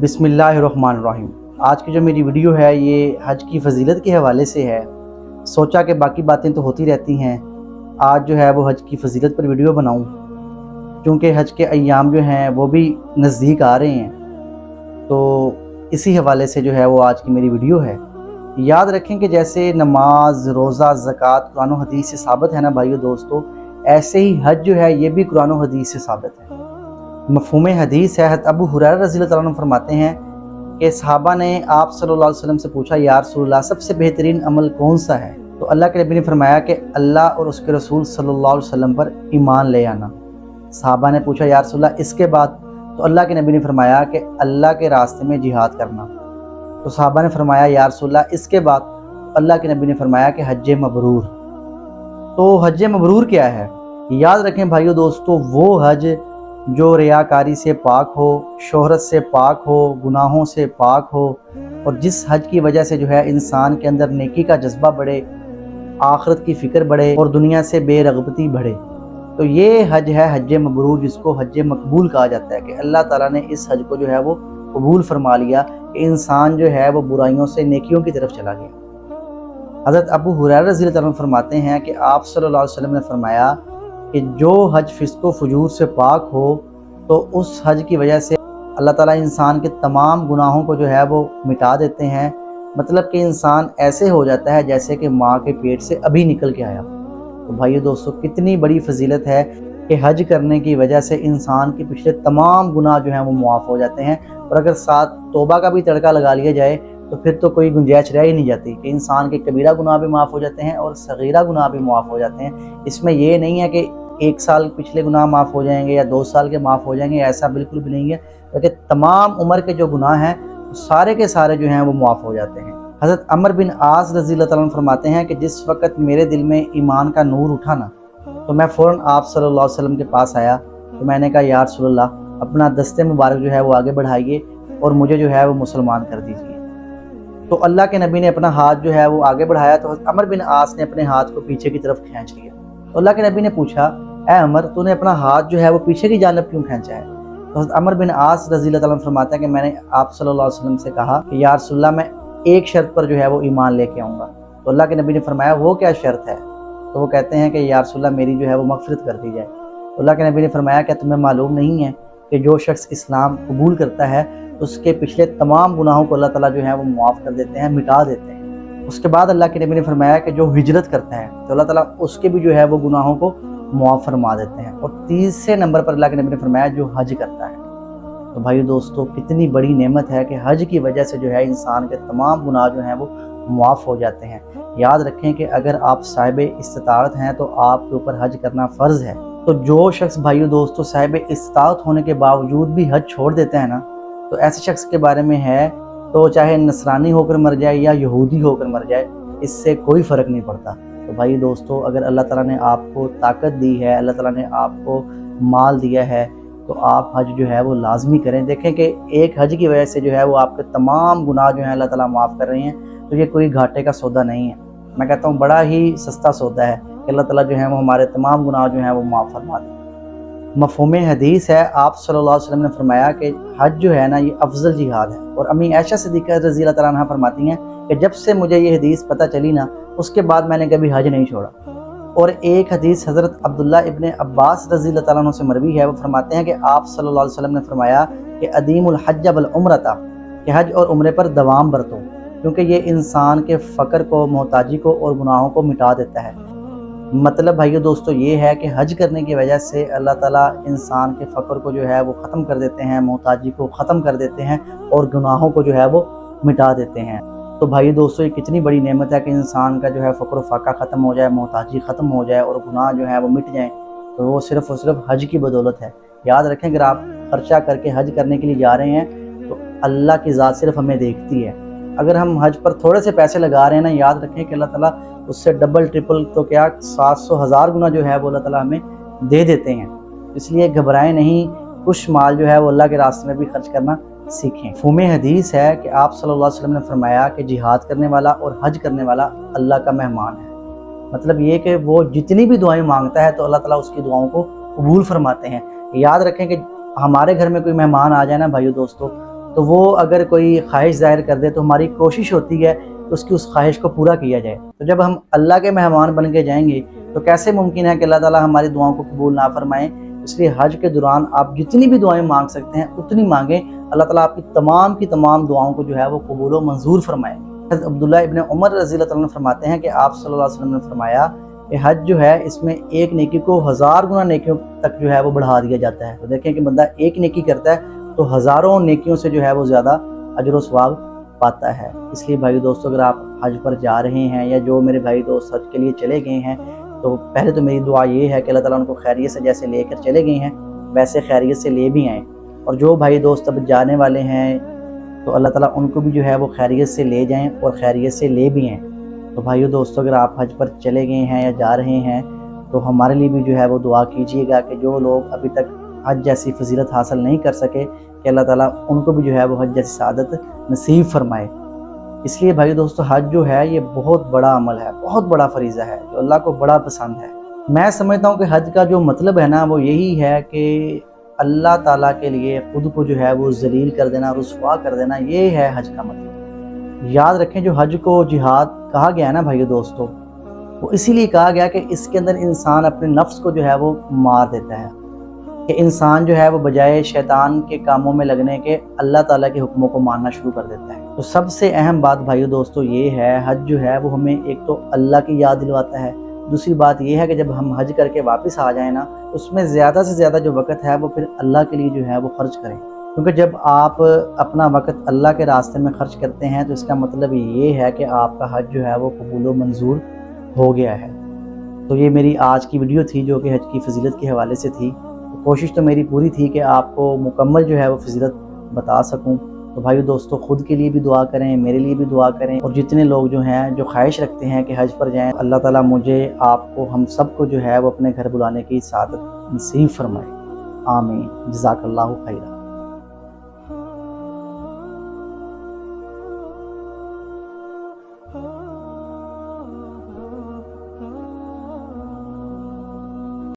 بسم اللہ الرحمن الرحیم۔ آج کی جو میری ویڈیو ہے یہ حج کی فضیلت کے حوالے سے ہے۔ سوچا کہ باقی باتیں تو ہوتی رہتی ہیں، آج جو ہے وہ حج کی فضیلت پر ویڈیو بناؤں، کیونکہ حج کے ایام جو ہیں وہ بھی نزدیک آ رہے ہیں، تو اسی حوالے سے جو ہے وہ آج کی میری ویڈیو ہے۔ یاد رکھیں کہ جیسے نماز، روزہ، زکوٰۃ قرآن و حدیث سے ثابت ہے نا بھائیو دوستو، ایسے ہی حج جو ہے یہ بھی قرآن و حدیث سے ثابت ہے۔ مفہوم حدیث ہے، حضرت ابو ہریرہ رضی اللہ عنہ فرماتے ہیں کہ صحابہ نے آپ صلی اللہ علیہ وسلم سے پوچھا، یا رسول اللہ سب سے بہترین عمل کون سا ہے؟ تو اللہ کے نبی نے فرمایا کہ اللہ اور اس کے رسول صلی اللہ علیہ وسلم پر ایمان لے آنا۔ صحابہ نے پوچھا، یا رسول اللہ اس کے بعد؟ تو اللہ کے نبی نے فرمایا کہ اللہ کے راستے میں جہاد کرنا۔ تو صحابہ نے فرمایا، یا رسول اللہ اس کے بعد؟ اللہ کے نبی نے فرمایا کہ حج مبرور۔ تو حج مبرور کیا ہے؟ یاد رکھیں بھائیو دوستو، وہ حج جو ریاکاری سے پاک ہو، شہرت سے پاک ہو، گناہوں سے پاک ہو، اور جس حج کی وجہ سے جو ہے انسان کے اندر نیکی کا جذبہ بڑھے، آخرت کی فکر بڑھے اور دنیا سے بے رغبتی بڑھے، تو یہ حج ہے حج مبرور، جس کو حج مقبول کہا جاتا ہے کہ اللہ تعالیٰ نے اس حج کو جو ہے وہ قبول فرما لیا کہ انسان جو ہے وہ برائیوں سے نیکیوں کی طرف چلا گیا۔ حضرت ابو ہریرہ رضی اللہ عنہ فرماتے ہیں کہ آپ صلی اللہ علیہ وسلم نے فرمایا کہ جو حج فسق و فجور سے پاک ہو تو اس حج کی وجہ سے اللہ تعالیٰ انسان کے تمام گناہوں کو جو ہے وہ مٹا دیتے ہیں، مطلب کہ انسان ایسے ہو جاتا ہے جیسے کہ ماں کے پیٹ سے ابھی نکل کے آیا۔ تو بھائیو دوستو، کتنی بڑی فضیلت ہے کہ حج کرنے کی وجہ سے انسان کے پچھلے تمام گناہ جو ہیں وہ معاف ہو جاتے ہیں، اور اگر ساتھ توبہ کا بھی تڑکا لگا لیا جائے تو پھر تو کوئی گنجائش رہ ہی نہیں جاتی کہ انسان کے کبیرہ گناہ بھی معاف ہو جاتے ہیں اور صغیرہ گناہ بھی معاف ہو جاتے ہیں۔ اس میں یہ نہیں ہے کہ 1 سال پچھلے گناہ معاف ہو جائیں گے یا 2 سال کے معاف ہو جائیں گے، ایسا بالکل بھی نہیں ہے، بلکہ تمام عمر کے جو گناہ ہیں سارے کے سارے جو ہیں وہ معاف ہو جاتے ہیں۔ حضرت عمر بن عاص رضی اللہ عنہ فرماتے ہیں کہ جس وقت میرے دل میں ایمان کا نور اٹھا نا، تو میں فوراً آپ صلی اللہ علیہ وسلم کے پاس آیا، تو میں نے کہا، یا رسول اللہ اپنا دست مبارک جو ہے وہ آگے بڑھائیے اور مجھے جو ہے وہ مسلمان کر دیجیے۔ تو اللہ کے نبی نے اپنا ہاتھ جو ہے وہ آگے بڑھایا تو حضرت عمر بن عاص نے اپنے ہاتھ کو پیچھے کی طرف کھینچ لیا۔ تو اللہ کے نبی نے پوچھا، اے عمر تو نے اپنا ہاتھ جو ہے وہ پیچھے کی جانب کیوں کھینچا ہے؟ تو حضرت عمر بن عاص رضی اللہ عنہ فرماتا ہے کہ میں نے آپ صلی اللہ علیہ وسلم سے کہا کہ یا رسول اللہ میں ایک شرط پر جو ہے وہ ایمان لے کے آؤں گا۔ تو اللہ کے نبی نے فرمایا، وہ کیا شرط ہے؟ تو وہ کہتے ہیں کہ یا رسول اللہ میری جو ہے وہ مغفرت کر دی جائے۔ تو اللہ کے نبی نے فرمایا کہ تمہیں معلوم نہیں ہے کہ جو شخص اسلام قبول کرتا ہے اس کے پچھلے تمام گناہوں کو اللہ تعالیٰ جو ہے وہ معاف کر دیتے ہیں، مٹا دیتے ہیں۔ اس کے بعد اللہ کے نبی نے فرمایا کہ جو ہجرت کرتا ہے تو اللہ تعالیٰ اس کے بھی جو ہے وہ گناہوں کو معاف فرما دیتے ہیں۔ اور تیسرے نمبر پر اللہ کے نبی نے فرمایا جو حج کرتا ہے۔ تو بھائی دوستو، کتنی بڑی نعمت ہے کہ حج کی وجہ سے جو ہے انسان کے تمام گناہ جو ہیں وہ معاف ہو جاتے ہیں۔ یاد رکھیں کہ اگر آپ صاحب استطاعت ہیں تو آپ کے اوپر حج کرنا فرض ہے۔ تو جو شخص بھائیو دوستو صاحب استطاعت ہونے کے باوجود بھی حج چھوڑ دیتا ہے نا، تو ایسے شخص کے بارے میں ہے تو چاہے نصرانی ہو کر مر جائے یا یہودی ہو کر مر جائے، اس سے کوئی فرق نہیں پڑتا۔ تو بھائی دوستو، اگر اللہ تعالیٰ نے آپ کو طاقت دی ہے، اللہ تعالیٰ نے آپ کو مال دیا ہے، تو آپ حج جو ہے وہ لازمی کریں۔ دیکھیں کہ ایک حج کی وجہ سے جو ہے وہ آپ کے تمام گناہ جو ہیں اللہ تعالیٰ معاف کر رہے ہیں، تو یہ کوئی گھاٹے کا سودا نہیں ہے۔ میں کہتا ہوں بڑا ہی سستا سودا ہے کہ اللہ تعالیٰ جو ہے وہ ہمارے تمام گناہ جو ہیں وہ معاف فرما دیں۔ مفہوم حدیث ہے، آپ صلی اللہ علیہ وسلم نے فرمایا کہ حج جو ہے نا یہ افضل جہاد ہے، اور امی عائشہ صدیقہ رضی اللہ تعالیٰ عنہ فرماتی ہیں کہ جب سے مجھے یہ حدیث پتہ چلی نا، اس کے بعد میں نے کبھی حج نہیں چھوڑا۔ اور ایک حدیث حضرت عبداللہ ابن عباس رضی اللہ تعالیٰ عنہ سے مروی ہے، وہ فرماتے ہیں کہ آپ صلی اللہ علیہ وسلم نے فرمایا کہ ادیم الحج والعمرۃ، کہ حج اور عمرے پر دوام برتو، کیونکہ یہ انسان کے فقر کو، محتاجی کو اور گناہوں کو مٹا دیتا ہے۔ مطلب بھائیو دوستو یہ ہے کہ حج کرنے کی وجہ سے اللہ تعالیٰ انسان کے فقر کو جو ہے وہ ختم کر دیتے ہیں، محتاجی کو ختم کر دیتے ہیں اور گناہوں کو جو ہے وہ مٹا دیتے ہیں۔ تو بھائی دوستو، یہ کتنی بڑی نعمت ہے کہ انسان کا جو ہے فقر و فاقہ ختم ہو جائے، محتاجی ختم ہو جائے اور گناہ جو ہے وہ مٹ جائیں، تو وہ صرف اور صرف حج کی بدولت ہے۔ یاد رکھیں اگر آپ خرچہ کر کے حج کرنے کے لیے جا رہے ہیں تو اللہ کی ذات صرف ہمیں دیکھتی ہے۔ اگر ہم حج پر تھوڑے سے پیسے لگا رہے ہیں نا، یاد رکھیں کہ اللہ تعالیٰ اس سے ڈبل ٹرپل تو کیا 700 1000 گنا جو ہے وہ اللہ تعالیٰ ہمیں دے دیتے ہیں۔ اس لیے گھبرائیں نہیں، کچھ مال جو ہے وہ اللہ کے راستے میں بھی خرچ کرنا سیکھیں۔ مفہوم حدیث ہے کہ آپ صلی اللہ علیہ وسلم نے فرمایا کہ جہاد کرنے والا اور حج کرنے والا اللہ کا مہمان ہے۔ مطلب یہ کہ وہ جتنی بھی دعائیں مانگتا ہے تو اللہ تعالیٰ اس کی دعاؤں کو قبول فرماتے ہیں۔ یاد رکھیں کہ ہمارے گھر میں کوئی مہمان آ جائے نا بھائیو دوستو، تو وہ اگر کوئی خواہش ظاہر کر دے تو ہماری کوشش ہوتی ہے کہ اس کی اس خواہش کو پورا کیا جائے۔ تو جب ہم اللہ کے مہمان بن کے جائیں گے تو کیسے ممکن ہے کہ اللہ تعالیٰ ہماری دعاؤں کو قبول نہ فرمائیں؟ اس لیے حج کے دوران آپ جتنی بھی دعائیں مانگ سکتے ہیں اتنی مانگیں، اللہ تعالیٰ آپ کی تمام دعاؤں کو جو ہے وہ قبول و منظور فرمائیں گے۔ حضرت عبداللہ ابن عمر رضی اللہ عنہ فرماتے ہیں کہ آپ صلی اللہ علیہ وسلم نے فرمایا کہ حج جو ہے اس میں ایک نیکی کو 1000 گنا نیکیوں تک جو ہے وہ بڑھا دیا جاتا ہے۔ تو دیکھیں کہ بندہ ایک نیکی کرتا ہے تو ہزاروں نیکیوں سے جو ہے وہ زیادہ اجر و ثواب پاتا ہے۔ اس لیے بھائی دوستو، اگر آپ حج پر جا رہے ہیں یا جو میرے بھائی دوست حج کے لیے چلے گئے ہیں تو پہلے تو میری دعا یہ ہے کہ اللہ تعالیٰ ان کو خیریت سے جیسے لے کر چلے گئے ہیں ویسے خیریت سے لے بھی آئیں، اور جو بھائی دوست اب جانے والے ہیں تو اللہ تعالیٰ ان کو بھی جو ہے وہ خیریت سے لے جائیں اور خیریت سے لے بھی آئیں۔ تو بھائیو دوستو، اگر آپ حج پر چلے گئے ہیں یا جا رہے ہیں تو ہمارے لیے بھی جو ہے وہ دعا کیجیے گا کہ جو لوگ ابھی تک حج جیسی فضیلت حاصل نہیں کر سکے کہ اللہ تعالیٰ ان کو بھی جو ہے وہ حج جیسی سعادت نصیب فرمائے۔ اس لیے بھائی دوستو، حج جو ہے یہ بہت بڑا عمل ہے، بہت بڑا فریضہ ہے جو اللہ کو بڑا پسند ہے۔ میں سمجھتا ہوں کہ حج کا جو مطلب ہے نا وہ یہی ہے کہ اللہ تعالیٰ کے لیے خود کو جو ہے وہ ذلیل کر دینا، رسوا کر دینا، یہ ہے حج کا مطلب۔ یاد رکھیں جو حج کو جہاد کہا گیا ہے نا بھائی دوستو، وہ اسی لیے کہا گیا کہ اس کے اندر انسان اپنے نفس کو جو ہے وہ مار دیتا ہے، کہ انسان جو ہے وہ بجائے شیطان کے کاموں میں لگنے کے اللہ تعالیٰ کے حکموں کو ماننا شروع کر دیتا ہے۔ تو سب سے اہم بات بھائیو دوستو یہ ہے، حج جو ہے وہ ہمیں ایک تو اللہ کی یاد دلواتا ہے، دوسری بات یہ ہے کہ جب ہم حج کر کے واپس آ جائیں نا اس میں زیادہ سے زیادہ جو وقت ہے وہ پھر اللہ کے لیے جو ہے وہ خرچ کریں، کیونکہ جب آپ اپنا وقت اللہ کے راستے میں خرچ کرتے ہیں تو اس کا مطلب یہ ہے کہ آپ کا حج جو ہے وہ قبول و منظور ہو گیا ہے۔ تو یہ میری آج کی ویڈیو تھی جو کہ حج کی فضیلت کے حوالے سے تھی۔ کوشش تو میری پوری تھی کہ آپ کو مکمل جو ہے وہ فضیلت بتا سکوں۔ تو بھائیو دوستو، خود کے لیے بھی دعا کریں، میرے لیے بھی دعا کریں، اور جتنے لوگ جو ہیں جو خواہش رکھتے ہیں کہ حج پر جائیں، اللہ تعالیٰ مجھے، آپ کو، ہم سب کو جو ہے وہ اپنے گھر بلانے کی سعادت نصیب فرمائے۔ آمین۔ جزاک اللہ خیرہ۔